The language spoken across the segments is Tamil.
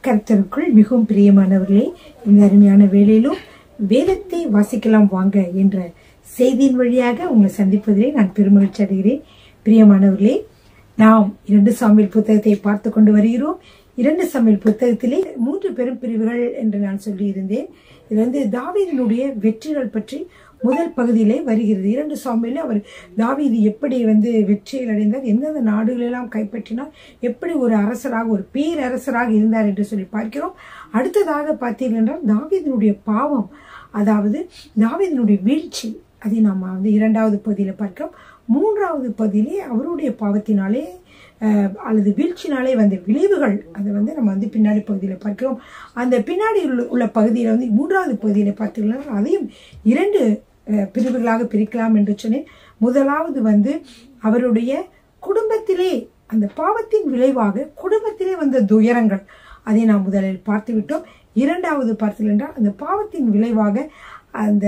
கர்த்தருக்குள் மிகவும் பிரியமானவர்களே, இந்த அருமையான வேளையிலும் வேதத்தை வாசிக்கலாம் வாங்க என்ற செய்தியின் வழியாக உங்களை சந்திப்பதிலே நான் பெருமகிழ்ச்சி அடைகிறேன். பிரியமானவர்களே, நாம் 2 சாமுவேல் புத்தகத்தை பார்த்து கொண்டு வருகிறோம். 2 சாமுவேல் புத்தகத்திலே 3 பெரும் பிரிவுகள் என்று நான் சொல்லியிருந்தேன். இது தாவீதினுடைய வெற்றிகள் பற்றி முதல் பகுதியிலே வருகிறது. 2 சாமுவேலில் அவர் தாவீது எப்படி வெற்றிகள் அடைந்தார், எந்தெந்த நாடுகளெல்லாம் கைப்பற்றினார், எப்படி ஒரு அரசராக ஒரு பேரரசராக இருந்தார் என்று சொல்லி பார்க்கிறோம். அடுத்ததாக பார்த்தீர்கள் என்றால் தாவீதினுடைய பாவம், அதாவது தாவீதினுடைய வீழ்ச்சி, அதை நாம் 2வது பகுதியில் பார்க்கிறோம். 3வது பகுதியிலே அவருடைய பாவத்தினாலே அல்லது வீழ்ச்சினாலே வந்த விளைவுகள், அதை நம்ம பின்னாடி பகுதியில் பார்க்கிறோம். அந்த பின்னாடி உள்ள பகுதியில் 3வது பகுதியில் பார்த்தீங்கன்னா அதையும் 2 பிரிவுகளாக பிரிக்கலாம் என்று சொன்னேன். முதலாவது அவருடைய குடும்பத்திலே அந்த பாவத்தின் விளைவாக குடும்பத்திலே வந்த துயரங்கள், அதை நாம் முதலில் பார்த்து விட்டோம். 2வது பார்த்தீர்கள் என்றால் அந்த பாவத்தின் விளைவாக அந்த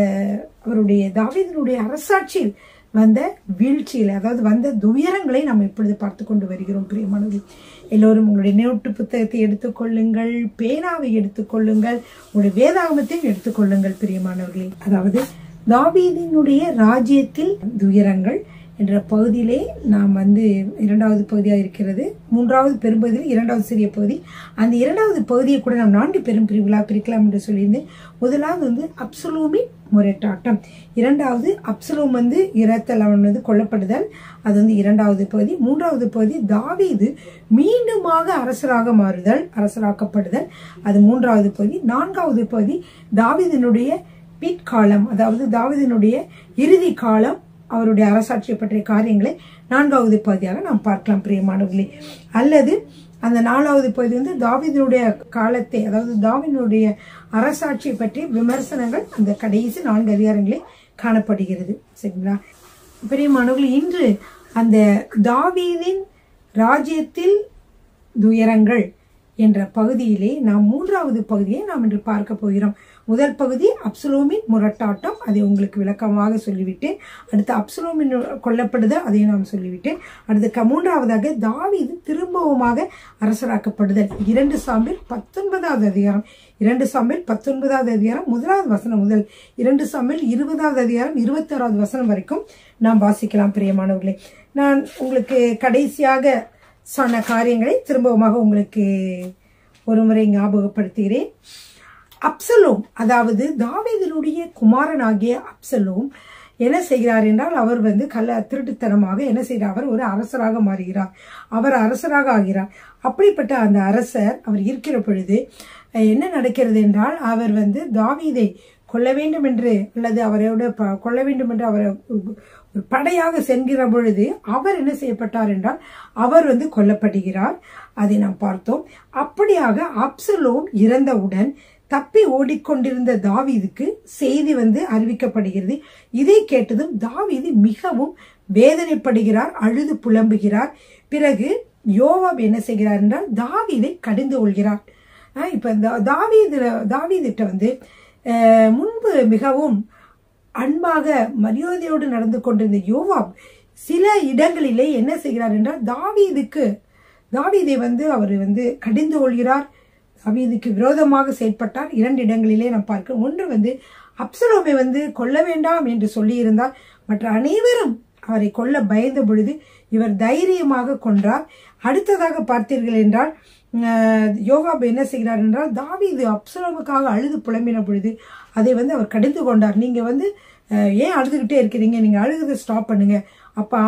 அவருடைய தாவீதினுடைய அரசாட்சியில் வந்த வீழ்ச்சியில், அதாவது வந்த துயரங்களை நாம் இப்பொழுது பார்த்து கொண்டு வருகிறோம். பிரியமானவர்களே, எல்லோரும் உங்களுடைய நோட்டு புத்தகத்தை எடுத்துக்கொள்ளுங்கள், பேனாவை எடுத்துக்கொள்ளுங்கள், உங்களுடைய வேதாகமத்தையும் எடுத்துக்கொள்ளுங்கள். பிரியமானவர்களே, அதாவது தாவீதினுடைய ராஜ்யத்தில் துயரங்கள் என்ற பகுதியிலே நாம் 2வது பகுதியாக இருக்கிறது. 3வது பெரும்பகுதியில் 2வது சிறிய பகுதி. அந்த 2வது பகுதியை கூட நாம் 4 பெரும் பிரிவுகளாக பிரிக்கலாம் என்று சொல்லியிருந்தேன். முதலாவது அப்சலோமின் முறைட்டாட்டம், 2வது அப்சலோம் இரத்தல், அவன் கொல்லப்படுதல், அது 2வது பகுதி. 3வது பகுதி தாவீது மீண்டுமாக அரசராக மாறுதல், அரசராக்கப்படுதல், அது 3வது பகுதி. 4வது பகுதி தாவீதினுடைய பிற்காலம், அதாவது தாவீதினுடைய இறுதி காலம், அவருடைய அரசாட்சியை பற்றிய காரியங்களை 4வது பகுதியாக நாம் பார்க்கலாம். பிரியமானவர்களே, அல்லது அந்த 4வது பகுதி தாவீதினுடைய காலத்தை, அதாவது தாவீதினுடைய அரசாட்சியை பற்றிய விமர்சனங்கள் அந்த கடைசி 4 அதிகாரங்களே காணப்படுகிறது. சரிங்களா? பிரியமானவர்களே, இன்று அந்த தாவீதின் ராஜ்யத்தில் துயரங்கள் என்ற பகுதியிலே நாம் 3வது பகுதியை நாம் இன்று பார்க்க போகிறோம். முதல் பகுதி அப்சலோமின் முரட்டாட்டம், அதை உங்களுக்கு விளக்கமாக சொல்லிவிட்டேன். அடுத்து அப்சலோமின் கொல்லப்படுதல், அதை நாம் சொல்லிவிட்டேன். அடுத்து 3வதாக தாவீது திரும்பவுமாக அரசராக்கப்படுதல். 2 சாமுவேல் 19வது அதிகாரம், 2 சாமுவேல் 19வது அதிகாரம் 1வது வசனம் முதல் 2 சாமுவேல் 20வது அதிகாரம் 26வது வசனம் வரைக்கும் நாம் வாசிக்கலாம். பிரியமானவர்களே, நான் உங்களுக்கு கடைசியாக சொன்ன காரியங்களை திரும்பவுமாக உங்களுக்கு ஒரு முறை ஞாபகப்படுத்துகிறேன். அப்சலோம், அதாவது தாவீதினுடைய குமாரனாகிய அப்சலோம் என்ன செய்கிறார் என்றால், அவர் திருட்டுத்தனமாக என்ன செய்கிறார், அவர் ஒரு அரசராக மாறுகிறார், அவர் அரசராக ஆகிறார். அப்படிப்பட்ட அந்த அரசர் அவர் இருக்கிற பொழுது என்ன நடக்கிறது என்றால், அவர் தாவீதை கொல்ல வேண்டும் என்று அல்லது அவரோட கொல்ல வேண்டும் என்று அவரை ஒரு படையாக செல்கிற பொழுது அவர் என்ன செய்யப்பட்டார் என்றால், அவர் கொல்லப்படுகிறார். அதை நாம் பார்த்தோம். அப்படியாக அப்சலோம் இறந்தவுடன் தப்பி ஓடிக்கொண்டிருந்த தாவீதுக்கு செய்தி அறிவிக்கப்படுகிறது. இதை கேட்டதும் தாவீது மிகவும் வேதனைப்படுகிறார், அழுது புலம்புகிறார். பிறகு யோவாப் என்ன செய்கிறார் என்றால் தாவீதை கடிந்து கொள்கிறார். இப்ப தாவீதிட்ட முன்பு மிகவும் அன்பாக மரியாதையோடு நடந்து கொண்டிருந்த யோவாப் சில இடங்களிலே என்ன செய்கிறார் என்றால் தாவீதை அவர் கடிந்து கொள்கிறார், தாவீதுக்கு விரோதமாக செயல்பட்டார். 2 இடங்களிலே நாம் பார்க்கிறோம். ஒன்று அப்சலோமை கொல்ல வேண்டாம் என்று சொல்லி இருந்தார். மற்ற அனைவரும் அவரை கொல்ல பயந்த பொழுது இவர் தைரியமாக கொன்றார். அடுத்ததாக பார்த்தீர்கள் என்றால் யோவாப் என்ன செய்கிறார் என்றால், தாவீது அப்சலோமுக்காக அழுது புலம்பின பொழுது அதை அவர் கடிந்து கொண்டார். நீங்க ஏன் அழுதுகிட்டே இருக்கிறீங்க, நீங்க அழுகுதை ஸ்டாப் பண்ணுங்க. அப்ப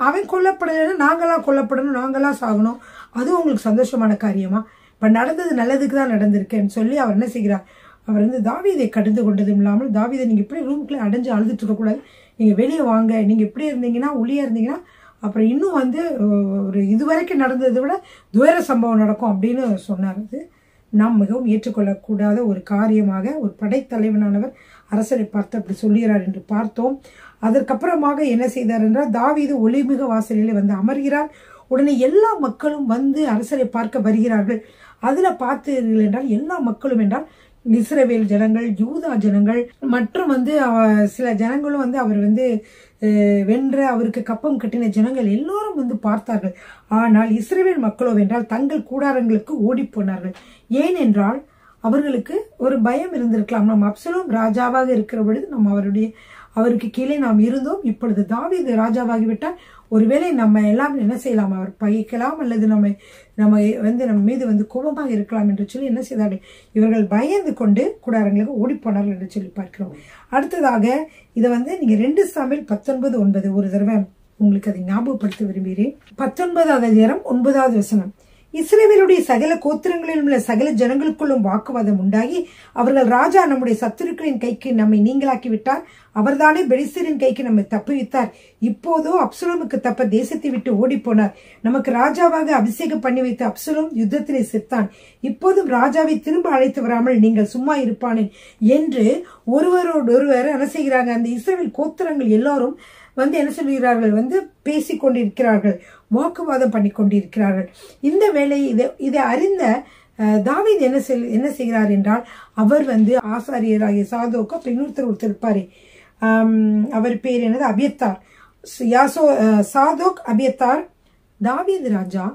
அவன் கொல்லப்படலைன்னா நாங்களாம் கொல்லப்படணும், நாங்களாம் சாகணும், அது உங்களுக்கு சந்தோஷமான காரியமா? இப்ப நடந்தது நல்லதுக்கு தான் நடந்திருக்கேன்னு சொல்லி அவர் என்ன செய்கிறார், அவர் தாவீதை கடிந்து கொண்டதும் இல்லாமல், தாவீதை நீங்க இப்படி ரூம்குள்ளே அடைஞ்சு அழுதுட்டு இருக்கக்கூடாது, நீங்க வெளியே வாங்க, நீங்க இப்படி இருந்தீங்கன்னா உள்ளே இருந்தீங்கன்னா அப்புறம் இன்னும் ஒரு இதுவரைக்கும் நடந்ததை விட துயர சம்பவம் நடக்கும் அப்படின்னு சொன்னார். அது நாம் மிகவும் ஏற்றுக்கொள்ளக்கூடாத ஒரு காரியமாக ஒரு படைத்தலைவனானவர் அரசரை பார்த்து அப்படி சொல்லுகிறார் என்று பார்த்தோம். அதற்கப்புறமாக என்ன செய்தார் என்றால், தாவீது ஒளிமிக வாசலிலே அமர்கிறார். உடனே எல்லா மக்களும் அரசரை பார்க்க வருகிறார்கள். அதுல பார்த்தீர்கள் என்றால் எல்லா மக்களும் என்றால் இஸ்ரவேல் ஜனங்கள், யூதா ஜனங்கள் மற்றும் சில ஜனங்களும் அவர் வென்ற அவருக்கு கப்பம் கட்டின ஜனங்கள் எல்லோரும் பார்த்தார்கள். ஆனால் இஸ்ரவேல் மக்களோ வென்றால் தங்கள் கூடாரங்களுக்கு ஓடி போனார்கள். ஏனென்றால் அவர்களுக்கு ஒரு பயம் இருந்திருக்கலாம். நம்ம அப்சலோம் ராஜாவாக இருக்கிற பொழுது அவருக்கு கீழே நாம் இருந்தோம். இப்பொழுது தாவீது ராஜாவாகிவிட்டால் ஒருவேளை நம்ம எல்லாம் என்ன செய்யலாம், அவர் பகைக்கலாம் அல்லது நம்ம மீது கோபமாக இருக்கலாம் என்று சொல்லி என்ன செய்தார்கள், இவர்கள் பயந்து கொண்டு கூடாரங்களுக்கு ஓடி போனார்கள் என்று சொல்லி பார்க்கிறோம். அடுத்ததாக இதை நீங்க 2 சாமுவேல் 19:9 ஒரு தடவை உங்களுக்கு அதை ஞாபகப்படுத்த விரும்புகிறேன். 19வது அதிகாரம் 9வது வசனம். இஸ்ரவேலுடைய சகல கோத்திரங்களிலும் உள்ள சகல ஜனங்களுக்குள்ளும் வாக்குவாதம் உண்டாகி அவர்கள், ராஜா நம்முடைய சத்துருக்களின் கைக்கு நம்மை நீங்களாக்கி விட்டார், அவர்தானே பெலிஸ்தரின் கைக்கு நம்மை தப்புவித்தார். இப்போதோ அப்சலோமுக்கு தப்ப தேசத்தை விட்டு ஓடி போனார். நமக்கு ராஜாவாக அபிஷேகம் பண்ணி வைத்த அப்சலோம் யுத்தத்திலே செத்தான். இப்போதும் ராஜாவை திரும்ப அழைத்து வராமல் நீங்கள் சும்மா இருப்பானேன் என்று ஒருவரோடொருவர் என்ன செய்கிறாங்க, அந்த இஸ்ரவேல் கோத்திரங்கள் எல்லாரும் என்ன சொல்கிறார்கள், பேசிக் கொண்டிருக்கிறார்கள், வாக்குவாதம் பண்ணி கொண்டிருக்கிறார்கள். இந்த வேலை இதை அறிந்த தாவீது என்ன செய்கிறார் என்றால், அவர் ஆசாரியராகிய சாதோக்கு இன்னொருத்தர் இருப்பாரு, அவர் பேர் என்னது, அபியத்தார். Zadok Abiathar. தாவீது ராஜா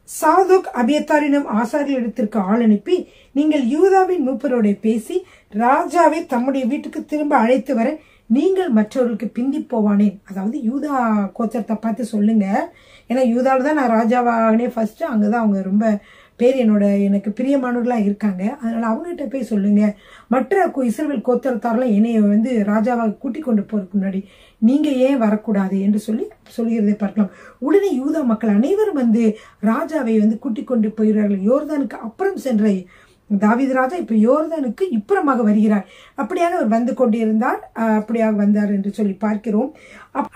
சாதோக் அபியத்தாரினும் ஆசாரியரிடத்திற்கு ஆள் அனுப்பி, நீங்கள் யூதாவின் மூப்பரோட பேசி ராஜாவை தம்முடைய வீட்டுக்கு திரும்ப அழைத்து வர நீங்கள் மற்றவர்களுக்கு பிந்தி போவானேன். அதாவது யூதா கோத்திரத்தை பார்த்து சொல்லுங்க, ஏன்னா யூதாவில் தான் நான் ராஜாவாகனே ஃபர்ஸ்ட், அங்கதான் அவங்க ரொம்ப பேர் எனக்கு பிரியமானவர்களா இருக்காங்க. அதனால அவங்ககிட்ட போய் சொல்லுங்க, மற்ற இஸ்ரவேல் கோத்திரத்தாரெல்லாம் என்னைய ராஜாவாக கூட்டி கொண்டு போறதுக்கு முன்னாடி நீங்க ஏன் வரக்கூடாது என்று சொல்லுகிறதை பார்க்கலாம். உடனே யூதா மக்கள் அனைவரும் ராஜாவை கூட்டி கொண்டு போகிறார்கள். யோர்தானுக்கு அப்புறம் சென்ற தாவீது ராஜா இப்ப யோர்தானுக்கு இப்புறமாக வருகிறார். அப்படியாக அவர் வந்து கொண்டிருந்தார், அப்படியாக வந்தார் என்று சொல்லி பார்க்கிறோம்.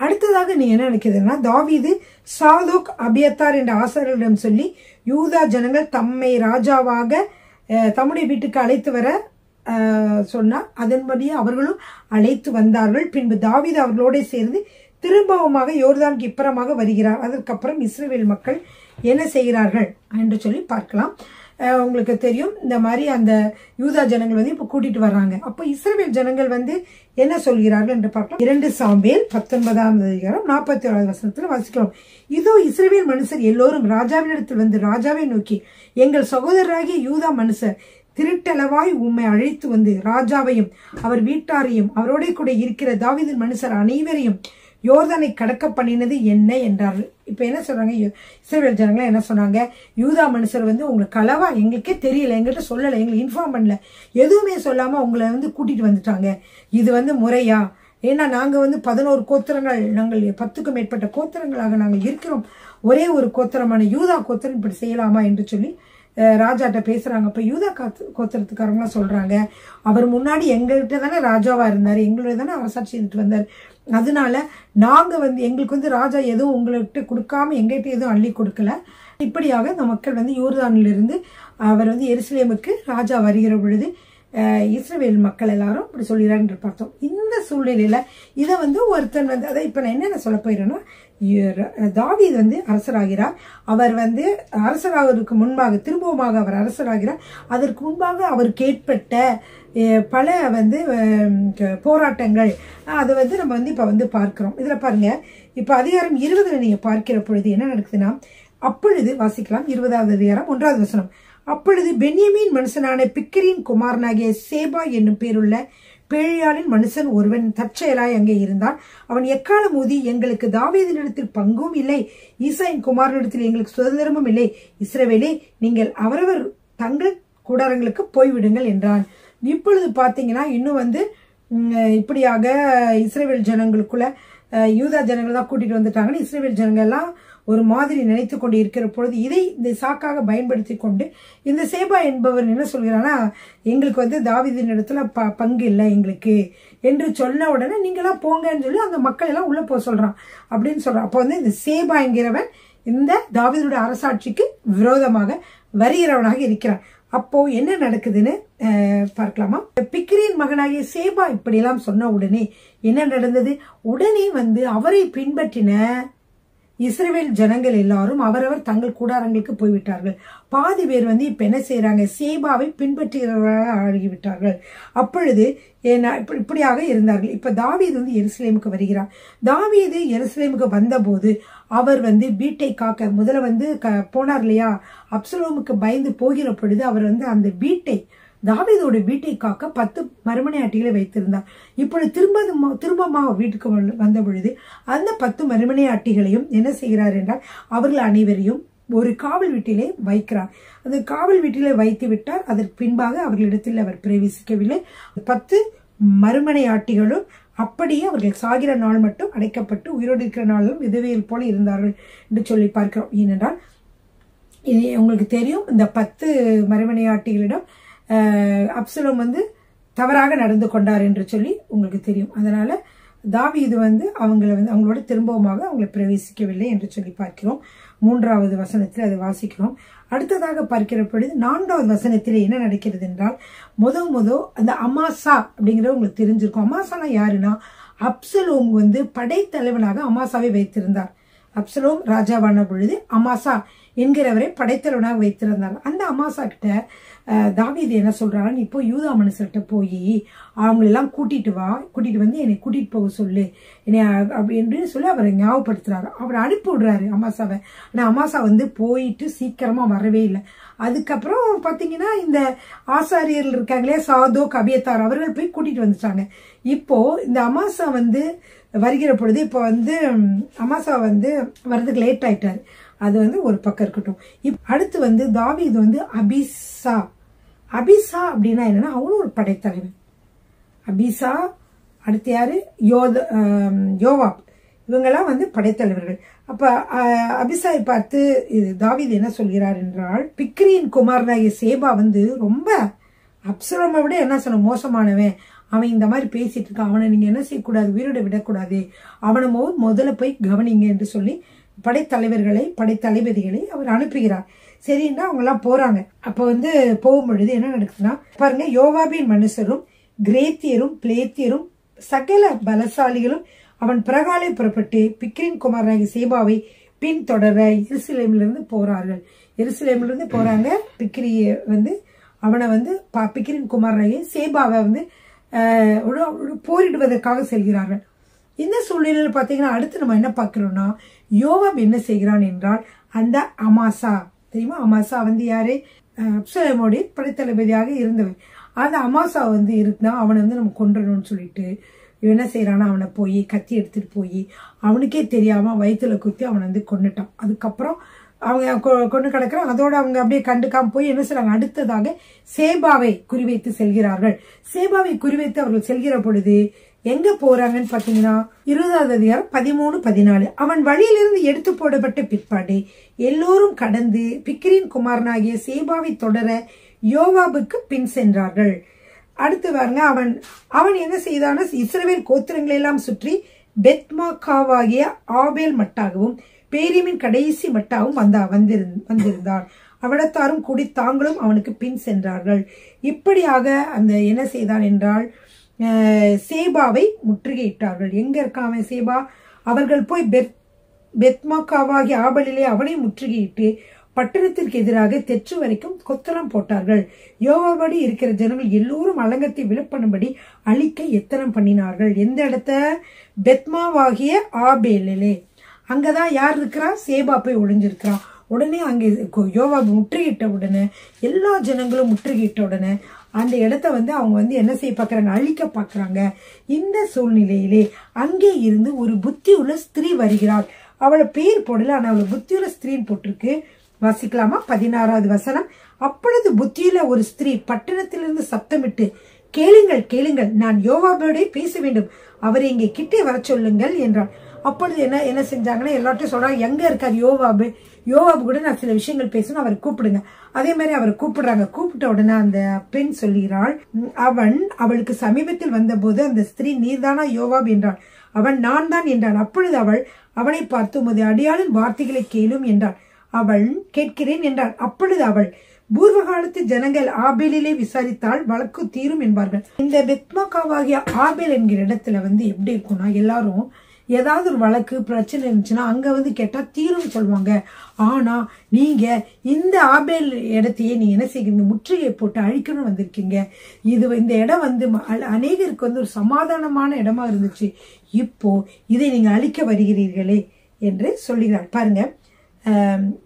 அடுத்ததாக நீ என்ன நினைக்கிறதுனா, தாவீது சாதோக் அபியத்தார் என்ற ஆசாரியரிடம் சொல்லி யூதா ஜனங்கள் தம்மை ராஜாவாக தம்முடைய வீட்டுக்கு அழைத்து வர சொன்னார். அதன்படியே அவர்களும் அழைத்து வந்தார்கள். பின்பு தாவீது அவர்களோட சேர்ந்து திரும்பவுமாக யோர்தானுக்கு இப்புறமாக வருகிறார். அதற்கப்புறம் இஸ்ரவேல் மக்கள் என்ன செய்கிறார்கள் என்று சொல்லி பார்க்கலாம். உங்களுக்கு தெரியும், இந்த மாதிரி அந்த யூதா ஜனங்கள் இப்ப கூட்டிட்டு வர்றாங்க. அப்ப இஸ்ரவேல் ஜனங்கள் என்ன சொல்கிறார்கள் என்று பார்க்கலாம். 2 சாமுவேல் 19வது அதிகாரம் 41வது வசனத்துல வாசிக்கிறோம். இதோ இஸ்ரவேல் மனுஷர் எல்லோரும் ராஜாவினிடத்தில் ராஜாவை நோக்கி, எங்கள் சகோதரராகிய யூதா மனுஷர் திருட்டளவாய் உம்மை அழைத்து ராஜாவையும் அவர் வீட்டாரையும் அவரோட கூட இருக்கிற தாவீதின் மனுஷர் அனைவரையும் யோர்தானை கடக்க பண்ணினது என்ன என்றார்கள். இப்ப என்ன சொல்றாங்க, இஸ்ரவேல் ஜனங்களா என்ன சொன்னாங்க, யூதா மனுஷர் உங்களுக்கு களவா, எங்களுக்கே தெரியல, எங்கிட்ட சொல்லல, எங்களுக்கு இன்ஃபார்ம் பண்ணல, எதுவுமே சொல்லாம உங்களை கூட்டிட்டு வந்துட்டாங்க, இது முறையா? ஏன்னா நாங்க 11 கோத்திரங்கள், நாங்கள் 10க்கும் மேற்பட்ட கோத்திரங்களாக நாங்கள் இருக்கிறோம், ஒரே ஒரு கோத்திரமான யூதா கோத்திரம் இப்படி செய்யலாமா என்று சொல்லி ராஜாட்ட பேசுறாங்க. அப்ப யூதா கோத்திரத்துக்காரங்களா சொல்றாங்க, அவர் முன்னாடி எங்ககிட்ட தானே ராஜாவா இருந்தாரு, எங்களுடைய தானே அரசாட்சி செய்துட்டு வந்தார், அதனால நாங்க எங்களுக்கு ராஜா எதுவும் உங்கள்கிட்ட கொடுக்காம எங்ககிட்ட எதுவும் அள்ளி கொடுக்கல. இப்படியாக இந்த மக்கள் யோர்தானிலிருந்து அவர் எருசலேமுக்கு ராஜா வருகிற பொழுது இஸ்ரவேல் மக்கள் எல்லாரும் இப்படி சொல்லிடுறாங்க என்று பார்த்தோம். இந்த சூழ்நிலையில இதை ஒருத்தன் அதை இப்ப நான் என்னென்ன சொல்ல போயிடுறேன்னா, தாவீது அரசராகிறார். அவர் அரசராகிறதுக்கு முன்பாக திரும்பவுமாக அவர் அரசராகிறார். அதற்கு முன்பாக அவருக்கு ஏற்பட்ட பல போராட்டங்கள் அதை நம்ம இப்ப பார்க்கிறோம். இதுல பாருங்க, இப்ப அதிகாரம் 20 நீங்க பார்க்கிற பொழுது என்ன நடக்குதுன்னா, அப்பொழுது வாசிக்கலாம் 20வது அதிகாரம் 1வது வசனம். அப்பொழுது பென்யமீன் மனுஷனான பிக்கிரின் குமாரனாகிய சேபா என்னும் பேருள்ள பேழியாளின் மனுஷன் ஒருவன் தற்செயலாய் அங்கே இருந்தான். அவன் எக்காலம் ஊதி, எங்களுக்கு தாவீதினிடத்தில் பங்கும் இல்லை, ஈசாயின் குமாரனிடத்தில் எங்களுக்கு சுதந்திரமும் இல்லை, இஸ்ரவேலே நீங்கள் அவரவர் தங்கள் கூடாரங்களுக்கு போய்விடுங்கள் என்றான். இப்பொழுது பாத்தீங்கன்னா இன்னும் இப்படியாக இஸ்ரவேல் ஜனங்களுக்குள்ள யூதா ஜனங்கள் தான் கூட்டிட்டு வந்துட்டாங்கன்னு இஸ்ரவேல் ஜனங்கள் எல்லாம் ஒரு மாதிரி நினைத்து கொண்டு இருக்கிற பொழுது இதை இந்த சாக்காக பயன்படுத்தி கொண்டு இந்த சேபா என்பவர் என்ன சொல்கிறானா, எங்களுக்கு தாவீதின் இடத்துல பங்கு இல்லை எங்களுக்கு என்று சொன்ன உடனே நீங்களாம் போங்கன்னு சொல்லி அந்த மக்கள் எல்லாம் உள்ள போக சொல்றான் அப்படின்னு சொல்றான். அப்போ இந்த சேபா என்கிறவன் இந்த தாவீதுடைய அரசாட்சிக்கு விரோதமாக வருகிறவனாக இருக்கிறான். அப்போ என்ன நடக்குதுன்னு பார்க்கலாமா. பிக்கிரியின் மகனாகிய சேபா இப்படி எல்லாம் சொன்ன உடனே என்ன நடந்தது, உடனே அவரை பின்பற்றின இஸ்ரவேல் ஜனங்கள் எல்லாரும் அவரவர் தங்கள் கூடாரங்களுக்கு போய்விட்டார்கள். பாதி பேர் இப்ப என்ன செய்யறாங்க, சேபாவை பின்பற்றுகிறவர்களாக ஆகிவிட்டார்கள். அப்பொழுது இப்படியாக இருந்தார்கள். இப்ப தாவீது எருசலேமுக்கு வருகிறார். தாவீது எருசலேமுக்கு வந்த போது அவர் வீட்டை காக்க முதல்ல போனார் இல்லையா, அப்சலோமுக்கு பயந்து போகிற பொழுது அவர் அந்த வீட்டை, தாவீதோட வீட்டை காக்க 10 மறுமனையாட்டிகளை வைத்திருந்தார். இப்பொழுது திரும்பமாக வீட்டுக்கு வந்த பொழுது அந்த 10 மறுமனையாட்டிகளையும் என்ன செய்கிறார் என்றால் அவர்கள் அனைவரையும் ஒரு காவல் வீட்டிலே வைக்கிறார். அந்த காவல் வீட்டிலே வைத்து விட்டார். அதற்கு பின்பாக அவர்களிடத்தில் அவர் பிரவேசிக்கவில்லை. 10 மறுமனையாட்டிகளும் அப்படியே அவர்கள் சாகிற நாள் மட்டும் அடைக்கப்பட்டு உயிரோடு இருக்கிற நாளும் விதவைகள் போல இருந்தார்கள் என்று சொல்லி பார்க்கிறோம். ஏனென்றால் உங்களுக்கு தெரியும், இந்த 10 மறுமனையாட்டிகளிடம் அப்சலோம் தவறாக நடந்து கொண்டார் என்று சொல்லி உங்களுக்கு தெரியும். அதனால தாவீது அவங்களோட திரும்பவுமாக அவங்களை பிரவேசிக்கவில்லை என்று சொல்லி பார்க்கிறோம். 3வது வசனத்தில் அதை வாசிக்கிறோம். அடுத்ததாக பார்க்கிற பொழுது 4வது வசனத்தில் என்ன நடக்கிறது என்றால், அந்த அமாசா அப்படிங்கிறது உங்களுக்கு தெரிஞ்சிருக்கும். அமாசானா யாருன்னா, அப்சலோம் படைத்தலைவனாக அமாசாவை வைத்திருந்தார். அப்சலோம் ராஜாவான பொழுது அமாசா என்கிறவரை படைத்தலைவனாக வைத்திருந்தார். அந்த அமாசா கிட்ட தாவீது என்ன சொல்றாரு, இப்போ யூதா மனுஷர்கிட்ட போய் அவங்களெல்லாம் கூட்டிட்டு என்னை கூட்டிட்டு போக சொல்லு என்னை அப்படின்னு சொல்லி அவரை ஞாபகப்படுத்துறாரு. அவரை அனுப்பி விடுறாரு அமாசாவை. ஆனா அமாசா போயிட்டு சீக்கிரமா வரவே இல்லை. அதுக்கப்புறம் பாத்தீங்கன்னா இந்த ஆசாரியர்கள் இருக்காங்களே, சாதோக், அபியத்தார், அவர்கள் போய் கூட்டிட்டு வந்துட்டாங்க. இப்போ இந்த அமாசா வருகிற பொழுது இப்போ அமாசா வர்றதுக்கு லேட் ஆயிட்டாரு. அது ஒரு பக்கம் இருக்கட்டும். அடுத்து தாவீது அபிசா அப்படின்னா என்னன்னா, அவனும் ஒரு படைத்தலைவன். அபிசா, அடுத்து யாரு, யோவாப், இவங்கெல்லாம் படைத்தலைவர்கள். அப்ப அபிசாயை பார்த்து தாவீது என்ன சொல்கிறார் என்றால், பிக்ரியின் குமாரனாகிய சேபா ரொம்ப அப்சலோமை விட என்ன சொல்ல மோசமானவன், அவன் இந்த மாதிரி பேசிட்டு இருக்கான், அவனை நீங்க என்ன செய்யக்கூடாது, உயிரோட விடக்கூடாது, அவனை முதல்ல போய் கவனிங்க என்று சொல்லி படைத்தலைவர்களை, படைத்தளபதிகளை அவர் அனுப்புகிறார். சரின்னா அவங்க எல்லாம் போறாங்க. அப்ப போகும் பொழுது என்ன நடக்குதுன்னா பாருங்க, யோவாபின் மனுஷரும் கிரேத்தியரும் பிளேத்தியரும் சகல பலசாலிகளும் அவன் பிறகாலே புறப்பட்டு பிக்ரின் குமாரனாகிய சேபாவை பின்தொடர எருசலேமிலிருந்து போறார்கள். எருசலேமிலிருந்து போறாங்க. பிக்ரிய அவனை பிக்ரின் குமாரனாகிய சேபாவை போரிடுவதற்காக செல்கிறார்கள். இந்த சூழ்நிலையில் பாத்தீங்கன்னா அடுத்து நம்ம என்ன பார்க்கிறோம்னா, யோவாப் என்ன செய்கிறான் என்றால், அந்த அமாசா தெரியுமா, அமாசா யாரு, அப்சலோமுடைய படைத்தளபதியாக இருந்தவன். அந்த அமாசா இருந்தா அவனை நம்ம கொன்றணும்னு சொல்லிட்டு என்ன செய்யறானா, அவனை போய் கத்தி எடுத்துட்டு போய் அவனுக்கே தெரியாம வயிற்றுல குத்தி அவனை கொன்னுட்டான். அதுக்கப்புறம் அவங்க கொண்டு கிடக்குறான். அதோட அவங்க அப்படியே கண்டுக்காம போய் என்ன செய்றாங்க, அடுத்ததாக சேபாவை குறிவைத்து செல்கிறார்கள். சேபாவை குறிவைத்து அவர்கள் செல்கிற பொழுது எங்க போறாங்கன்னு பாத்தீங்கன்னா 20வது அதிகாரம் 13-14. அவன் வழியிலிருந்து எடுத்து போடப்பட்ட பிற்பாடு எல்லோரும் கடந்து பிக்ரின் குமாரனாகிய சேபாவை தொடர யோவாபுக்கு பின் சென்றார்கள். அடுத்து பாருங்க, அவன் என்ன செய்தான, இஸ்ரவேல் கோத்திரங்களை எல்லாம் சுற்றி பெத்மாக்காவாகிய ஆபேல் மட்டாகவும் பேரிமின் கடைசி மட்டாகவும் வந்திருந்தான். அவடத்தாரும் கூடி தாங்களும் அவனுக்கு பின் சென்றார்கள். இப்படியாக அந்த என்ன செய்தான் என்றால், சேபாவை முற்றுகையிட்டார்கள். எங்க இருக்கான் சேபா? அவர்கள் போய் பெத்மாக்காவாகிய ஆபலிலே அவனை முற்றுகையிட்டு பட்டணத்திற்கு எதிராக தெற்று வரைக்கும் கொத்தளம் போட்டார்கள். யோவாபடி இருக்கிற ஜனங்கள் எல்லோரும் அலங்கத்தை விலப்பண்ணும்படி அழிக்க எத்தனம் பண்ணினார்கள். எந்த இடத்த? பெத்மாவாகிய ஆபேலிலே. அங்கதான் யார் இருக்கிறா? சேபா போய் ஒளிஞ்சிருக்கிறான். உடனே அங்கே யோவாப் முற்றுகிட்ட உடனே, எல்லா ஜனங்களும் முற்றுகிட்ட உடனே அந்த இடத்த அவங்க என்ன செய்ய பாக்குறாங்க, அழிக்க பாக்குறாங்க. இந்த சூழ்நிலையிலே அங்கே இருந்து ஒரு புத்தி உள்ள ஸ்திரீ வருகிறாள். அவளை பேர் போடல, ஆனா அவளை புத்தியுள்ள ஸ்திரீன்னு போட்டிருக்கு. வாசிக்கலாமா? 16வது வசனம். அப்பொழுது புத்தியுள்ள ஒரு ஸ்திரீ பட்டணத்திலிருந்து சப்தமிட்டு, கேளுங்கள் கேளுங்கள், நான் யோவாபோட பேச வேண்டும், அவரை இங்கே கிட்டே வர சொல்லுங்கள் என்றாள். அப்பொழுது என்ன செஞ்சாங்கன்னா, எல்லார்ட்டும் சொல்றாங்க, எங்க இருக்காரு யோவாபு? யோவாபு கூட நான் சில விஷயங்கள் பேசணும், அவரை கூப்பிடுங்க. அதே மாதிரி அவரை கூப்பிடுறாங்க. கூப்பிட்ட உடனே அந்த பெண் சொல்கிறாள், அவளுக்கு சமீபத்தில் வந்த போது அந்த ஸ்திரீ, நீர்தானா யோவாப் என்றாள். அவன் நான் தான் என்றான். அப்பொழுது அவனை பார்த்து, உமது அடியாளின் வார்த்தைகளை கேளும் என்றாள். அவள் கேட்கிறேன் என்றாள். அப்பொழுது அவள், பூர்வ காலத்து ஜனங்கள் ஆபேலிலே விசாரித்தால் வழக்கு தீரும் என்பார்கள். இந்த பெத்மாக்காவாகிய ஆபேல் என்கிற இடத்துல எப்படி இருக்கும்னா, எல்லாரும் ஏதாவது ஒரு வழக்கு பிரச்சனை இருந்துச்சுன்னா அங்க வந்து கேட்டா தீரும் சொல்லுவாங்க. ஆனா நீங்க இந்த ஆபேல் இடத்தையே நீங்க என்ன செய்கிறீங்க, முற்றுகை போட்டு அழிக்கணும் வந்திருக்கீங்க. இந்த இடம் வந்து அநேகருக்கு வந்து ஒரு சமாதானமான இடமா இருந்துச்சு, இப்போ இதை நீங்க அழிக்க வருகிறீர்களே என்று சொல்லுகிறார். பாருங்க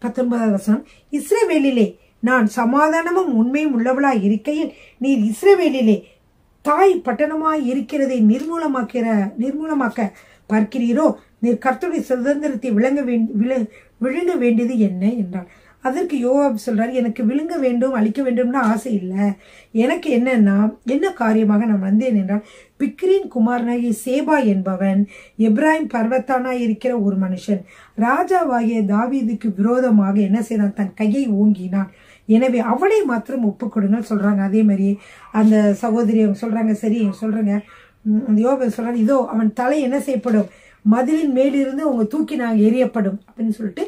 19வது வசனம், இஸ்ரவேலிலே நான் சமாதானமும் உண்மையும் உள்ளவளாய் இருக்கையில் நீர் இஸ்ரவேலிலே தாய் பட்டணமாய் இருக்கிறதை நிர்மூலமாக்க பார்க்கிறீரோ, நீர் கர்த்தருடைய சுதந்திரத்தை விழுங்க வேண்டியது என்ன என்றார். அதற்கு யோவாப் சொல்றாரு, எனக்கு விழுங்க வேண்டும் அழிக்க வேண்டும்னு ஆசை இல்லை, எனக்கு என்ன காரியமாக நான் வந்தேன் என்றால், பிக்ரின் குமாரனாகிய சேபா என்பவன் எப்ராஹிம் பர்வத்தானாய் இருக்கிற ஒரு மனுஷன் ராஜாவாகிய தாவீதுக்கு விரோதமாக என்ன செய்தான், தன் கையை ஓங்கினான், எனவே அவனை மாத்திரம் ஒப்பு கொடுங்கன்னு சொல்றாங்க. அதே மாதிரி அந்த சகோதரி அவங்க சொல்றாங்க, சரி சொல்றாங்க, அந்த யோவாப் சொல்றாரு, இதோ அவன் தலை என்ன செய்யப்படும், மதிலின் மேலிருந்து அவங்க தூக்கி நாங்கள் எரியப்படும் அப்படின்னு சொல்லிட்டு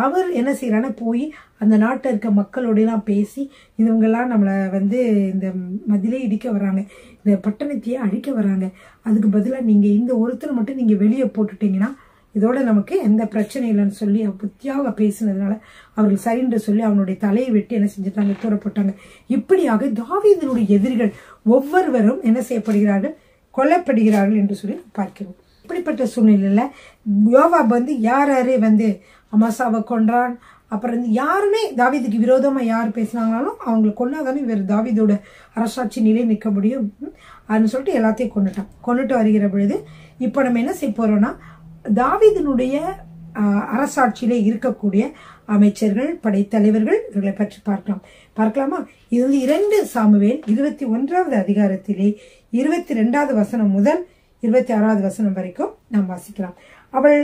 அவர் என்ன செய்யறான்னா போய் அந்த நாட்டில் இருக்க மக்களோடலாம் பேசி, இவங்கெல்லாம் நம்மளை வந்து இந்த மதிலே இடிக்க வராங்க, இந்த பட்டணத்தையே அழிக்க வராங்க, அதுக்கு பதிலாக நீங்க இந்த ஒருத்தர் மட்டும் நீங்க வெளியே போட்டுட்டீங்கன்னா இதோட நமக்கு எந்த பிரச்சனை இல்லைன்னு சொல்லி புத்தியாக பேசினதுனால அவர்கள் சரின்று சொல்லி அவனுடைய தலையை வெட்டி என்ன செஞ்சுட்டாங்க, தூரப்பட்டாங்க. இப்படியாக தாவீதினுடைய எதிரிகள் ஒவ்வொருவரும் என்ன செய்யப்படுகிறார்கள், கொல்லப்படுகிறார்கள் என்று சொல்லி பார்க்கிறோம். இப்படிப்பட்ட சூழ்நிலையில யோவாப் வந்து யாரே வந்து அமாசாவை கொன்றான், அப்புறம் வந்து யாருமே தாவீதுக்கு விரோதமா யார் பேசினாங்கனாலும் அவங்களை கொண்டாதானே வேறு தாவீதோட அரசாட்சி நிலை நிற்க முடியும் அப்படின்னு சொல்லிட்டு எல்லாத்தையும் கொண்டுட்டு வருகிற பொழுது இப்போ நம்ம என்ன செய்ய போறோம்னா, தாவீதினுடைய அரசாட்சியிலே இருக்கக்கூடிய அமைச்சர்கள், படைத்தலைவர்கள், இவர்களை பற்றி பார்க்கலாமா? இது வந்து 2 சாமுவேல் 21வது அதிகாரத்திலே 22வது வசனம் முதல் 26வது வசனம் வரைக்கும் நாம் வாசிக்கலாம். அவள்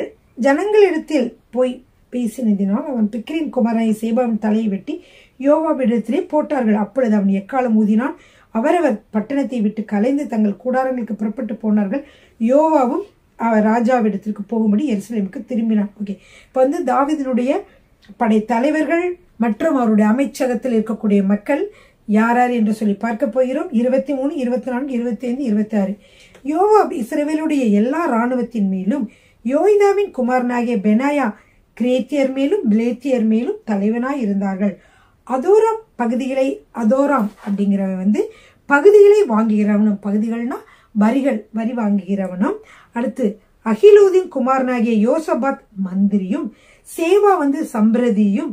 ஜனங்களிடத்தில் போய் பேசினதினால் அவன் பிக்ரின் குமாரனை சேபாவின் தலையை வெட்டி யோவாபிடத்திலே போட்டார்கள். அப்பொழுது அவன் எக்காலம் ஊதினான். அவரவர் பட்டணத்தை விட்டு கலைந்து தங்கள் கூடாரங்களுக்கு புறப்பட்டு போனார்கள். யோவாவும் ராஜாவிடத்திற்கு போகும்படி எருசலேமுக்கு திரும்பினான். ஓகே, இப்போ வந்து தாவீதினுடைய படை தலைவர்கள் மற்றும் அவருடைய அமைச்சகத்தில் இருக்கக்கூடிய மக்கள் யார் என்று சொல்லி பார்க்க போகிறோம். 23, 24, 25, 26. யோவாப் இஸ்ரவேலுடைய எல்லா இராணுவத்தின் மேலும் யோய்தாவின் குமாரனாகிய பெனாயா கிரேத்தியர் மேலும் பிலேத்தியர் மேலும் தலைவனாய் இருந்தார்கள். அதோராம் பகுதிகளை, அதோராம் அப்படிங்கிறவன் வந்து பகுதிகளை வாங்குகிறவனும், பகுதிகள்னா வரி வாங்குகிறவனும், அடுத்து அகிலூதின் குமாரனாகிய யோசபாத் மந்திரியும், சேவா வந்து சம்பிரதியும்,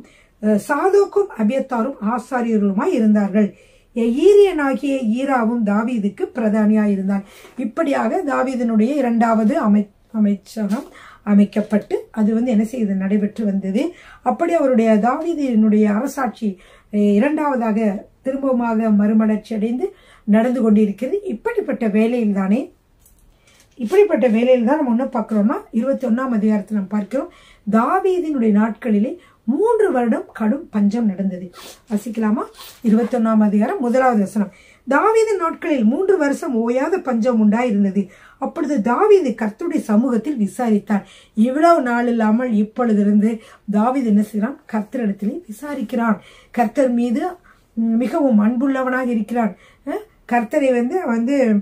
சாதோக்கும் அபியத்தாரும் ஆசாரியர்களுமாய் இருந்தார்கள். ஈரியனாகிய ஈராவும் தாவீதுக்கு பிரதானியாய் இருந்தான். இப்படியாக தாவீதினுடைய 2வது அமைச்சகம் அமைக்கப்பட்டு அது வந்து என்ன செய்து நடைபெற்று வந்தது. அப்படி அவருடைய தாவீதினுடைய அரசாட்சி 2வதாக திரும்பமாக மறுமலர்ச்சி அடைந்து நடந்து கொண்டிருக்கிறது. இப்படிப்பட்ட வேலையில் தான் நம்ம என்ன பார்க்கிறோம்னா 21ஆம் அதிகாரத்தில் நாம் பார்க்கிறோம், தாவீதினுடைய நாட்களிலே 3 வருடம் கடும் பஞ்சம் நடந்தது. வாசிக்கலாமா? 21ஆம் அதிகாரம் 1வது வசனம். தாவீதின் நாட்களில் 3 வருஷம் ஓயாத பஞ்சம் உண்டாயிருந்தது. அப்பொழுது தாவீது கர்த்தருடைய சமூகத்தில் விசாரித்தார். இவ்வளவு நாள் இல்லாமல் இப்பொழுதிருந்து தாவீது என்ன செய்கிறான், கர்த்தரிடத்திலே விசாரிக்கிறான். கர்த்தர் மீது மிகவும் அன்புள்ளவனாக இருக்கிறான். கர்த்தரை வந்து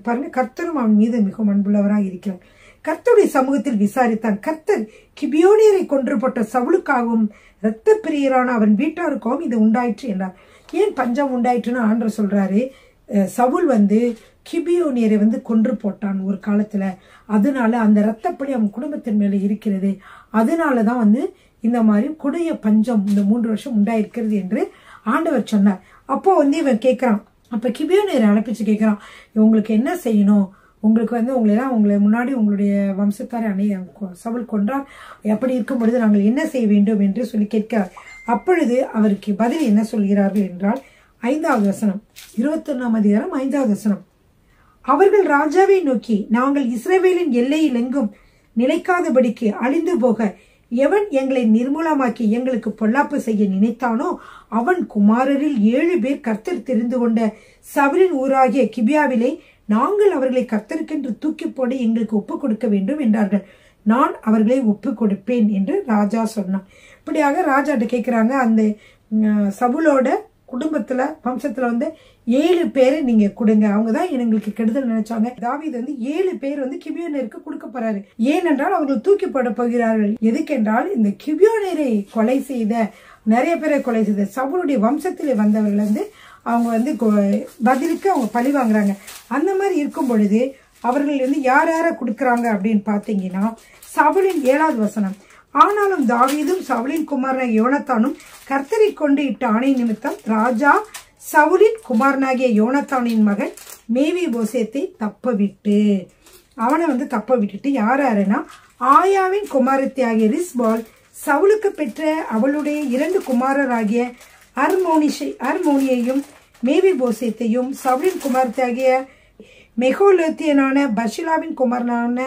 பாருங்க, கர்த்தரும் அவன் மீது மிகவும் அன்புள்ளவராக இருக்கிறான். கர்த்தருடைய சமூகத்தில் விசாரித்தான். கர்த்தர் கிபியோனியரை கொன்று போட்ட சவுலுக்காகவும் இரத்த பிரியரான அவன் வீட்டாருக்காகவும் இது உண்டாயிற்று என்றார். ஏன் பஞ்சம் உண்டாயிற்றுன்னு ஆண்டவர் சொல்றாரு, சவுல் வந்து கிபியோனியரை வந்து கொன்று போட்டான் ஒரு காலத்துல, அதனால அந்த இரத்தப்படி அவன் குடும்பத்தின் மேல இருக்கிறது, அதனாலதான் வந்து இந்த மாதிரி கொடிய பஞ்சம் இந்த 3 வருஷம் உண்டாயிருக்கிறது என்று ஆண்டவர் சொன்னார். அப்போ வந்து இவன் கேட்கிறான், அப்ப கிபியோனியரை அழைப்பிச்சு கேட்கிறான், உங்களுக்கு என்ன செய்யணும், உங்களுக்கு வந்து உங்களை முன்னாடி உங்களுடைய வம்சத்தாரை சவுல் கொன்றார், எப்படி இருக்கும் பொழுது நாங்கள் என்ன செய்ய வேண்டும் என்று சொல்லி கேட்கிறார். அப்பொழுது அவருக்கு பதில் என்ன சொல்கிறார்கள் என்றால் 5வது வசனம், 21ஆம் அதிகாரம் 5வது வசனம். அவர்கள் ராஜாவை நோக்கி, நாங்கள் இஸ்ரவேலின் எல்லையில் எங்கும் நிலைக்காதபடிக்கு அழிந்து போக எவன் எங்களை நிர்மூலமாக்கி எங்களுக்கு பொல்லாப்பு செய்ய நினைத்தானோ அவன் குமாரரில் 7 பேர் கர்த்தர் தெரிந்து கொண்ட சவுலின் ஊராகிய கிபியாவிலே நாங்கள் அவர்களை கர்த்தருக்கென்று தூக்கி போட எங்களுக்கு ஒப்பு கொடுக்க வேண்டும் என்றார்கள். நான் அவர்களை ஒப்பு கொடுப்பேன் என்று ராஜா சொன்னான். இப்படியாக ராஜாட்ட கேட்கிறாங்க, அந்த சவுலோட குடும்பத்துல வம்சத்துல வந்து 7 பேரை நீங்க கொடுங்க. அவங்கதான் எங்களுக்கு கெடுதல் நினைச்சாங்க. தாவீது வந்து 7 பேர் வந்து கிபியோனருக்கு கொடுக்க போறாரு. ஏனென்றால் அவர்கள் தூக்கி போட போகிறார்கள். எதுக்கென்றால் இந்த கிபியோனரை கொலை செய்த நிறைய பேரை கொலை செய்த சவுலுடைய வம்சத்திலே வந்தவர்கள் வந்து அவங்க வந்து பதிலுக்கு அவங்க பழி வாங்குறாங்க. அந்த மாதிரி இருக்கும் பொழுது அவர்கள் வந்து யார் யார கொடுக்கறாங்க அப்படின்னு பாத்தீங்கன்னா, சவுலின் 7வது வசனம், ஆனாலும் தாவீதும் சவுலின் குமாரனாகிய யோனத்தானும் கர்த்தரை கொண்டு இட்ட ஆணை நிமித்தம் ராஜா சவுலின் குமாரனாகிய யோனத்தானின் மகன் மேவிபோசேத்தை அவனை வந்து தப்ப விட்டுட்டு யாருன்னா, ஆயாவின் குமாரத்தி ஆகிய ரிஸ்பால் சவுலுக்கு பெற்ற அவளுடைய 2 குமாரராகிய அர்மோனியையும் மேவிபோசேத்தையும் சவுலின் குமாரத்தி ஆகிய மெகோலோத்தியனான பர்ஷிலாவின் குமாரனான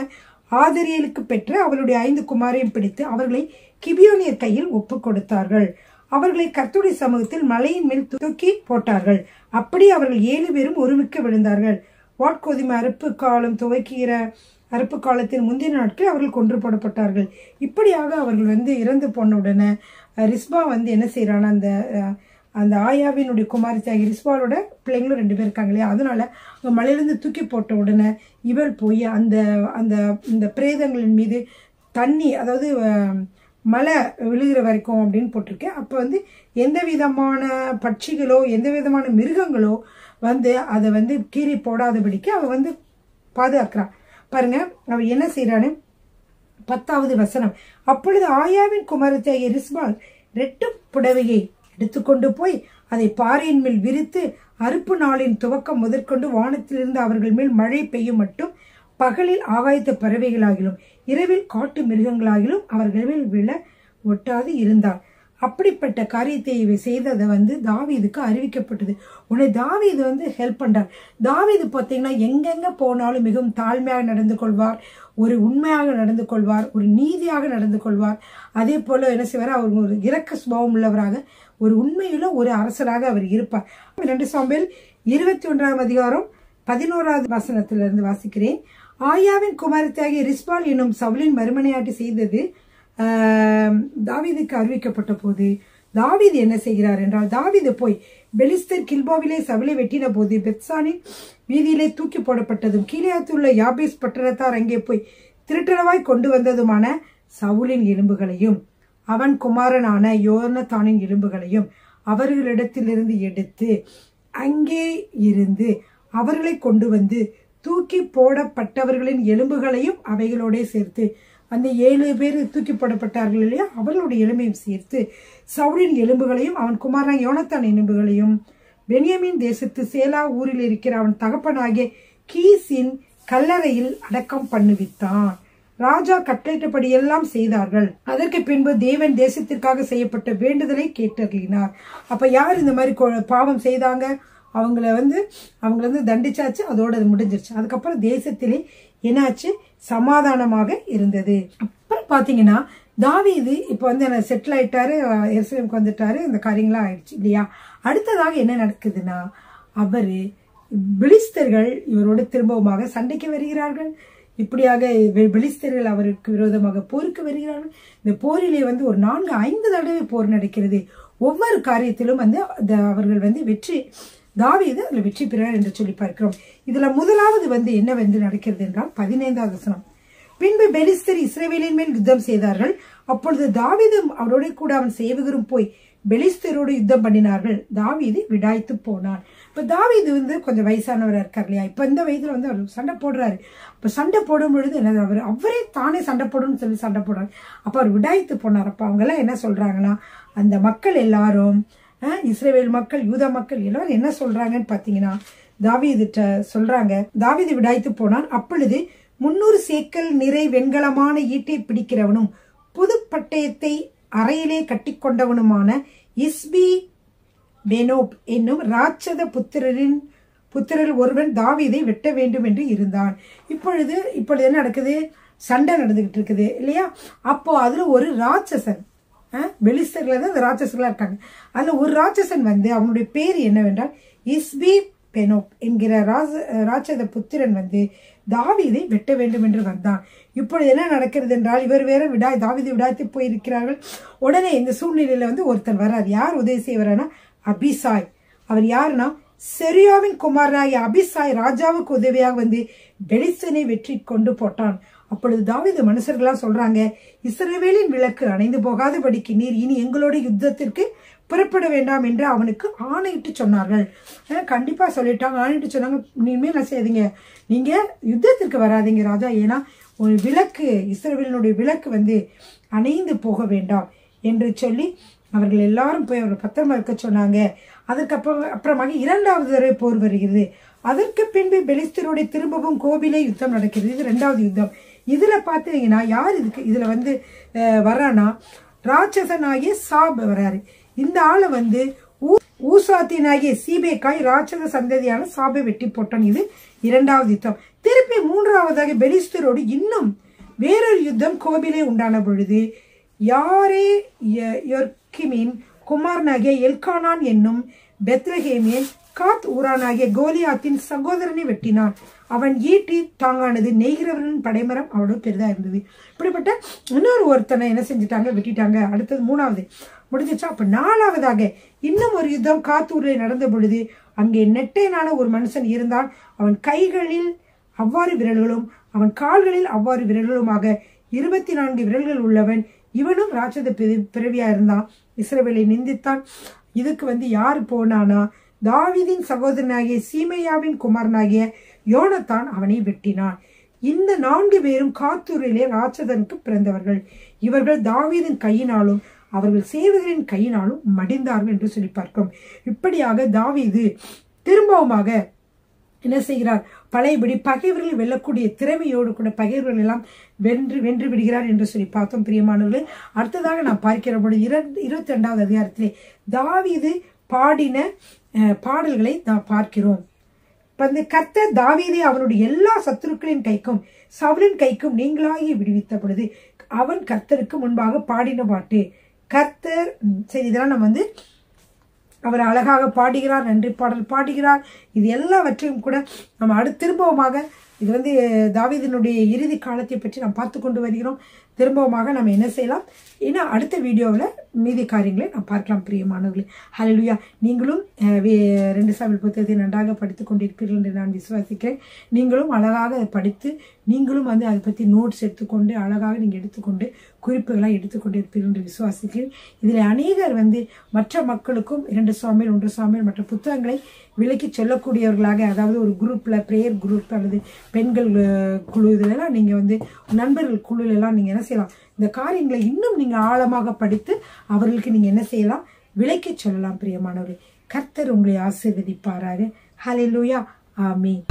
ஆதரியலுக்கு பெற்ற அவளுடைய 5 குமாரையும் பிடித்து அவர்களை கிபியோனியர் கையில் ஒப்பு கொடுத்தார்கள். அவர்களை கர்த்தருடைய சமூகத்தில் மலையின் மேல் தூக்கி போட்டார்கள். அப்படி அவர்கள் 7 பேரும் ஒருமிக்க விழுந்தார்கள். வாட்கோதுமை அறுப்பு காலம் துவக்கிற அறுப்பு காலத்தின் முந்தின நாட்கள் அவர்கள் கொன்று போடப்பட்டார்கள். இப்படியாக அவர்கள் வந்து இறந்து போன உடனே ரிஸ்பா வந்து என்ன செய்யறான், அந்த ஆயாவினுடைய குமாரத்தியாகி ரிஸ்பாலோட பிள்ளைங்களும் 2 பேர் இருக்காங்க இல்லையா, அதனால அவங்க மலையிலிருந்து தூக்கி போட்ட உடனே இவள் போய் இந்த பிரேதங்களின் மீது தண்ணி, அதாவது மழை விழுகிற வரைக்கும் அப்படின்னு போட்டிருக்கேன். அப்போ வந்து எந்த விதமான பட்சிகளோ எந்த விதமான மிருகங்களோ வந்து அதை வந்து கீறி போடாதபடிக்கு அவ வந்து பாதுகாக்கிறான். பாருங்க அவ என்ன செய்யறான்னு 10வது வசனம், அப்பொழுது ஆயாவின் குமாரத்தியாகிய ரிஸ்பால் 2 புடவையை எடுத்துக்கொண்டு போய் அதை பாறையின் மேல் விரித்து அறுப்பு நாளின் துவக்கம் முதற்கொண்டு வானத்திலிருந்து அவர்கள் மேல் மழை பெய்யும் மட்டும் பகலில் ஆகாயத்த பறவைகளாகிலும் இரவில் காட்டு மிருகங்களாகிலும் அவர்கள் மேல் விழ ஒட்டாது இருந்தார். அப்படிப்பட்ட காரியத்தை இவை செய்ததை வந்து தாவீதுக்கு அறிவிக்கப்பட்டது. உன்னை தாவீது வந்து ஹெல்ப் பண்றார். தாவீது பார்த்தீங்கன்னா எங்கெங்க போனாலும் மிகவும் தாழ்மையாக நடந்து கொள்வார், ஒரு உண்மையாக நடந்து கொள்வார், ஒரு நீதியாக நடந்து கொள்வார். அதே போல என்ன செய்வார், அவர் ஒரு இரக்க சுபாவம் உள்ளவராக, ஒரு உண்மையுள்ள ஒரு அரசராக அவர் இருப்பார். 2 சாமுவேல் 21ஆம் அதிகாரம் 11வது வசனத்திலிருந்து வாசிக்கிறேன். ஆயாவின் குமாரத்தியாகிய ரிஸ்பால் என்னும் சவுலின் மறுமனையாட்டி செய்தது தாவீதுக்கு அறிவிக்கப்பட்ட போது தாவீது என்ன செய்கிறார் என்றால், தாவீது போய் பெலிஸ்தர் கில்போவிலே சவுலை வெட்டின போது பெத்சானின் வீதியிலே தூக்கி போடப்பட்டதும் கீலேயாத்துள்ள யாபேஸ் பட்டணத்தார் அங்கே போய் திருட்டளவாய் கொண்டு வந்ததுமான சவுலின் எலும்புகளையும் அவன் குமாரனான யோனத்தானின் எலும்புகளையும் அவர்களிடத்திலிருந்து எடுத்து அங்கே இருந்து அவர்களை கொண்டு வந்து தூக்கி போடப்பட்டவர்களின் எலும்புகளையும் அவைகளோட சேர்த்து, அந்த 7 பேர் தூக்கி போடப்பட்டார்கள் இல்லையா, அவர்களுடைய எலும்பையும் சேர்த்து சவுலின் எலும்புகளையும் அவன் குமாரன் யோனத்தான் எலும்புகளையும் பென்யமீன் தேசத்து சேலா ஊரில் இருக்கிற அவன் தகப்பனாகிய கீசின் கல்லறையில் அடக்கம் பண்ணுவித்தான். ராஜா கட்டளையிட்டபடி எல்லாம் செய்தார்கள். அதற்கு பின்பு தேவன் தேசத்திற்காக செய்யப்பட்ட வேண்டுதலை கேட்டறினார். அப்ப யார் இந்த மாதிரி பாவம் செய்தாங்க, அவங்கள வந்து தண்டிச்சாச்சு, அதோட அது முடிஞ்சிருச்சு. அதுக்கப்புறம் தேசத்திலே என்னாச்சு, சமாதானமாக இருந்தது. அப்புறம் பாத்தீங்கன்னா தாவீது இப்ப வந்து செட்டில் ஆயிட்டாரு, எருசலேமுக்கு வந்துட்டாரு, இந்த காரியங்களாம் ஆயிடுச்சு இல்லையா. அடுத்ததாக என்ன நடக்குதுன்னா, அவரு பெலிஸ்தர்கள் இவரோடு திரும்பவுமாக சண்டைக்கு வருகிறார்கள். இப்படியாக பெலிஸ்தர்கள் அவருக்கு விரோதமாக போருக்கு வருகிறார்கள். இந்த போரிலே வந்து ஒரு 4-5 தடவை போர் நடக்கிறது. ஒவ்வொரு காரியத்திலும் வந்து அவர்கள் வந்து தாவீது அதுல வெற்றி பெறார் என்று சொல்லி பார்க்கிறோம். இதுல முதலாவது வந்து என்ன வந்து நடக்கிறது என்றால் 15வது வசனம், பின்பு பெலிஸ்தர் இஸ்ரவேலின் மேல் யுத்தம் செய்தார்கள். அப்பொழுது தாவீதும் அவரோட கூட அவன் சேவகரும் போய் பெலிஸ்தரோடு யுத்தம் பண்ணினார்கள். தாவீது விடாய்த்து போனான். இப்ப தாவீது வந்து கொஞ்சம் வயசானவரா இருக்கார் இல்லையா, இப்ப இந்த வயதுல வந்து அவர் சண்டை போடுறாரு. இப்ப சண்டை போடும் பொழுது என்ன, அவரே தானே சண்டை போடணும்னு சொல்லி சண்டை போடுறாரு. அப்ப அவர் விடாய்த்து போனார். அப்ப அவங்க எல்லாம் என்ன சொல்றாங்கன்னா, அந்த மக்கள் எல்லாரும், இஸ்ரவேல் மக்கள், யூதா மக்கள் எல்லாரும் என்ன சொல்றாங்கன்னு பாத்தீங்கன்னா, தாவீதுட்ட சொல்றாங்க, தாவீது விடாய்த்து போனான். அப்பொழுது 300 சேக்கல் நிறை வெண்கலமான ஈட்டை பிடிக்கிறவனும் புது பட்டயத்தை அறையிலே கட்டிக்கொண்டவனுமான இஸ்பி பெனோப் என்னும் ராட்சத புத்திரரில் ஒருவன் தாவீதை வெட்ட வேண்டும் என்று இருந்தான். இப்பொழுது என்ன நடக்குது, சண்டை நடந்துகிட்டு இருக்குது இல்லையா. அப்போ அதுல ஒரு ராட்சசன், பெலிஸ்தர்கள் தான் ராட்சசர்களா இருக்காங்க, அதுல ஒரு ராட்சசன் வந்து அவனுடைய பேர் என்னவென்றால் இஸ்பி பெனோப் என்கிற ராட்சத புத்திரன் வந்து தாவீதை வெட்ட வேண்டும் என்று வந்தான். இப்பொழுது என்ன நடக்கிறது என்றால், இவர் வேற தாவீதை விடாய்த்து போயிருக்கிறார்கள். உடனே இந்த சூழ்நிலையில வந்து ஒருத்தர் வர்றார். யார் உதவி செய்வார்னா, அபிசாய். அவர் யாருன்னா செரியாவின் குமாரனாகிய அபிசாய் ராஜாவுக்கு உதவியாக வந்து பெலிஸ்தனை வெற்றி கொண்டு போட்டான். அப்பொழுது தாவீது மனுஷர்களா சொல்றாங்க, இஸ்ரவேலின் விளக்கு அணைந்து போகாதபடிக்கு நீர் இனி எங்களோட யுத்தத்திற்கு புறப்பட வேண்டாம் என்று அவனுக்கு ஆணையிட்டு சொன்னார்கள். கண்டிப்பா சொல்லிட்டாங்க, ஆணையிட்டு சொன்னாங்க, இனிமே என்ன செய்யாதீங்க, நீங்க யுத்தத்திற்கு வராதீங்க ராஜா, ஏன்னா ஒரு விளக்கு, இஸ்ரவேலினுடைய விளக்கு வந்து அணைந்து போக வேண்டாம் என்று சொல்லி அவர்கள் எல்லாரும் போய் அவர்கள் பத்திரமா இருக்க சொன்னாங்க. அப்புறமாக 2வது தடவை போர் வருகிறது. அதற்கு பின்பு பெலிஸ்தரோட திரும்பவும் கோபிலே யுத்தம் நடக்கிறது. இது 2வது யுத்தம். இதுல பாத்தீங்கன்னா யார் இதுல வந்து வர்றானா, ராட்சசனாகிய சாப் வர்றாரு. இந்த ஆளை வந்து ஊசாத்தினாகிய சீபேக்காய் ராட்சச சந்ததியான சாபை வெட்டி போட்டான். இது 2வது யுத்தம். திருப்பி 3வதாக பெலிஸ்தரோடு இன்னும் வேறொரு யுத்தம் கோபிலே உண்டான பொழுது யாரே யொர்கிமின் குமாரனாகிய எல்கானான் என்னும் பெத்லகேமியன் காத் ஊரானாகிய கோலியாத்தின் சகோதரனை வெட்டினான். அவன் ஈட்டி தாங்கானது, நெய்கிறவரின் படைமரம் அவனோட பெரிதா இருந்தது. இப்படிப்பட்ட இன்னொரு ஒருத்தனை என்ன செஞ்சுட்டாங்க, வெட்டிட்டாங்க. அடுத்தது 3வது முடிஞ்சிச்சா. அப்ப 4வதாக இன்னும் ஒரு யுத்தம் காத்தூரில் நடந்த பொழுது அங்கே நெட்டையனான ஒரு மனுஷன் இருந்தான். அவன் கைகளில் அவ்வாறு விரல்களும் அவன் கால்களில் அவ்வாறு விரல்களுமாக 24 விரல்கள் உள்ளவன். இவனும் ராட்சத பிறவியா இருந்தான். இஸ்ரவேலை நிந்தித்தான். இதுக்கு வந்து யாரு போனானா, தாவீதின் சகோதரனாகிய சீமையாவின் குமாரனாகிய யோனத்தான் அவனை வெட்டினான். இந்த 4 பேரும் காத்தூரிலே ராட்சதனுக்கு பிறந்தவர்கள். இவர்கள் தாவீதின் கையினாலும் அவர்கள் சேவகரின் கையினாலும் மடிந்தார்கள் என்று சொல்லி பார்க்கிறோம். இப்படியாக தாவீது திரும்பவுமாக என்ன செய்கிறார், பழையபடி பகைவர்களை வெல்லக்கூடிய திறமையோடு கூட பகைவர்கள் எல்லாம் வென்று விடுகிறார் என்று சொல்லி பார்த்தோம். பிரியமானவர்களே, அடுத்ததாக நாம் பார்க்கிற பொழுது 22வது அதிகாரத்திலே தாவீது பாடின பாடல்களை நாம் பார்க்கிறோம். கர்த்தர் தாவீதை அவனுடைய எல்லா சத்துருக்களின் கைக்கும் சவுலின் கைக்கும் நீங்களாகி விடுவித்த பொழுது அவன் கர்த்தருக்கு முன்பாக பாடின பாட்டு. கர்த்தர் சரி, இதெல்லாம் நம்ம வந்து அவர் அழகாக பாடுகிறார், நன்றி பாடல் பாடுகிறார். இது எல்லாவற்றையும் கூட நம்ம திரும்பவுமாக இது வந்து தாவீதினுடைய இறுதி காலத்தை பற்றி நாம் பார்த்து கொண்டு வருகிறோம். திரும்பவுமாக நம்ம என்ன செய்யலாம், இன்னும் அடுத்த வீடியோவில் மீதி காரியங்களை நாம் பார்க்கலாம். பிரியமானவர்களே, ஹல்லேலூயா. நீங்களும் 2 சாமுவேல் புத்தகத்தை நன்றாக படித்து கொண்டிருப்பீர்கள் என்று நான் விசுவாசிக்கிறேன். நீங்களும் அழகாக படித்து நீங்களும் வந்து அதை பற்றி நோட்ஸ் எடுத்துக்கொண்டு அழகாக நீங்கள் எடுத்துக்கொண்டு குறிப்புகளாக எடுத்துக்கொண்டு இருப்பீர்கள் என்று விசுவாசிக்கிறேன். இதில் அநேகர் வந்து மற்ற மக்களுக்கும் 2 சாமுவேல் 1 சாமுவேல் மற்ற புத்தகங்களை விலக்கி சொல்லக்கூடியவர்களாக, அதாவது ஒரு குரூப்ல பிரேயர் குரூப் அல்லது பெண்கள் குழு இதெல்லாம் நீங்க வந்து நண்பர்கள் குழுல எல்லாம் நீங்க என்ன செய்யலாம், இந்த காரியங்களை இன்னும் நீங்க ஆழமாக படித்து அவர்களுக்கு நீங்க என்ன செய்யலாம், விலக்கி சொல்லலாம். பிரியமானவர்களே, கர்த்தர் உங்களை ஆசீர்வதிப்பாராக. ஹல்லேலூயா. ஆமென்.